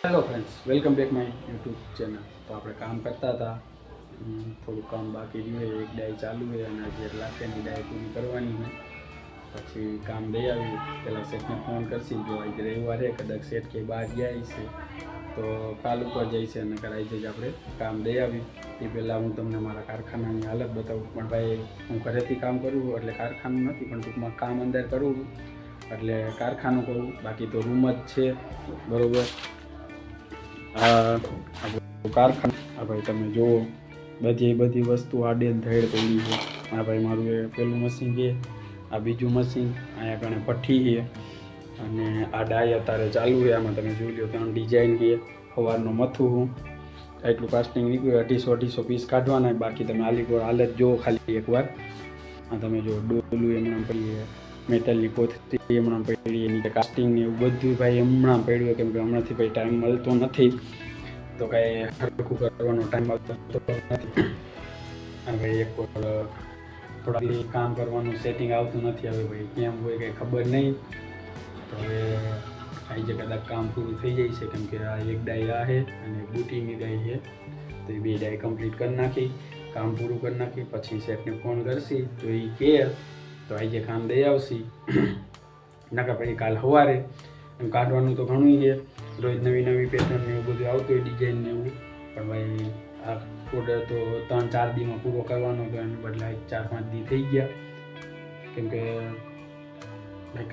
Hello friends, welcome back my YouTube channel. તો આપણે કામ કરતા હતા, થોડું કામ બાકી રહ્યું, એક ડાય ચાલુ છે અને હજી એક લાખની ડાય પૂરી કરવાની છે. પછી કામ દઈ આવ્યું, પહેલાં સેટને ફોન કરશી, જો આજે રવિવારે કદાચ સેટ કે બહાર ગયા છે તો કાલ ઉપર જઈશે અને કરાવી જઈએ આપણે કામ દઈ આવ્યું. એ પહેલાં હું તમને મારા કારખાનાની હાલત બતાવું. પણ ભાઈ, હું ઘરેથી કામ કરું એટલે કારખાનું નથી, પણ ટૂંકમાં કામ અંદર કરું એટલે કારખાનું કહું, બાકી તો રૂમ જ છે. બરાબર. આપણું કારખાનું આ ભાઈ તમે જુઓ, બધી વસ્તુ આડે ધેડ પડી છે. આ ભાઈ મારું એ પેલું મશીન છે, આ બીજું મશીન, અહીંયા કણે ભઠ્ઠી છે અને આ ડાય અત્યારે ચાલુ છે. આમાં તમે જોઈ લો 3 ડિઝાઇન છે. સવારનો મથું હું એટલું કાસ્ટિંગ નીકળ્યું, 250 પીસ કાઢવાના. બાકી તમે હાલત જુઓ ખાલી એકવાર. આ તમે જો ડોલું એમણાં પડી, મેટલની કોથળી હમણાં પડી, એની કાસ્ટિંગ ને એવું બધું ભાઈ હમણાં પડ્યું, કેમ કે હમણાંથી ભાઈ ટાઈમ મળતો નથી, તો કાંઈ હરખું કરવાનો ટાઈમ મળતો નથી. અને ભાઈ એક થોડા કામ કરવાનું સેટિંગ આવતું નથી. હવે ભાઈ કેમ હોય કંઈ ખબર નહીં. તો હવે આજે કદાચ કામ પૂરું થઈ જાય છે, કેમ કે આ એક ડાય આ છે અને બુટીની ડાય છે. તો એ 2 ડાય કમ્પ્લીટ કરી નાખી, કામ પૂરું કરી નાખી. પછી સેટને ફોન કરશી તો એ કહે તો આજે કામ દઈ આવશી. નકા પછી કાલ સવારે એમ કાઢવાનું તો ઘણું છે. રોજ નવી પેટર્ન ને એવું બધું આવતું હોય, ડિઝાઇન ને એવું. પણ ભાઈ આ ઓર્ડર તો 3-4 દીમાં પૂરો કરવાનો હતો, એને બદલે 4-5 દી થઈ ગયા, કેમ કે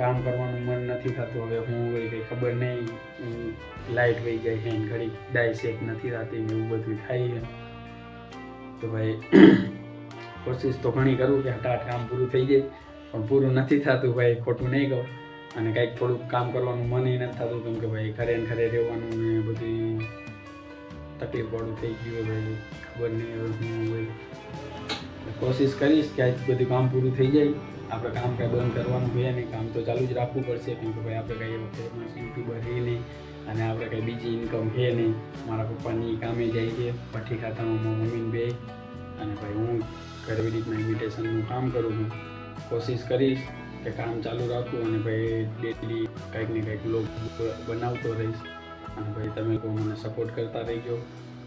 કામ કરવાનું મન નથી થતું. હવે હું હોય કંઈ ખબર નહીં, લાઇટ વહી જાય છે, ઘડી ડાય સેટ નથી થતી ને એવું બધું થાય છે. તો ભાઈ કોશિશ તો ઘણી કરું કે હટાટ કામ પૂરું થઈ જાય, પણ પૂરું નથી થતું ભાઈ, ખોટું નહીં કહું. અને કંઈક થોડુંક કામ કરવાનું મન નથી થતું, કેમ કે ભાઈ ઘરે રહેવાનું ને બધી તકલીફવાળું થઈ ગયું ભાઈ, ખબર નહીં હવે હું હોય. કોશિશ કરીશ કે આજ બધું કામ પૂરું થઈ જાય. આપણે કામ કાંઈ બંધ કરવાનું છે નહીં, કામ તો ચાલુ જ રાખવું પડશે, કેમ કે ભાઈ આપણે કાંઈ ફેમસ યુટ્યુબર છે નહીં અને આપણે કાંઈ બીજી ઇન્કમ છે નહીં. મારા પપ્પાની કામે જાય છે, ભઠ્ઠી ખાતામાં મમ્મીને બે, અને ભાઈ હું ઘરે રીતના ઇમિટેશનનું કામ કરું છું. કોશિશ કરીશ કે કામ ચાલુ રાખવું અને ભાઈ ડેલી કંઈક ને કંઈક બ્લોગ બનાવતો રહીશ. અને ભાઈ તમે લોકો મને સપોર્ટ કરતા રહીજો.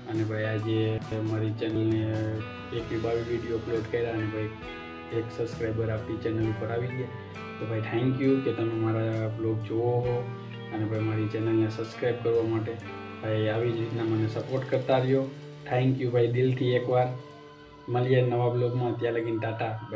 અને ભાઈ આજે મારી ચેનલને 22 વિડીયો અપલોડ કર્યા અને ભાઈ 1 સબસ્ક્રાઈબર આપણી ચેનલ ઉપર આવી ગયા. તો ભાઈ થેન્ક યુ કે તમે મારા બ્લોગ જુઓ હો અને ભાઈ મારી ચેનલને સબસ્ક્રાઈબ કરવા માટે ભાઈ આવી જ રીતના મને સપોર્ટ કરતા રહ્યો. થેન્ક યુ ભાઈ દિલથી એકવાર. મળીએ નવા બ્લોગમાં. ત્યાં લગીને ટાટા.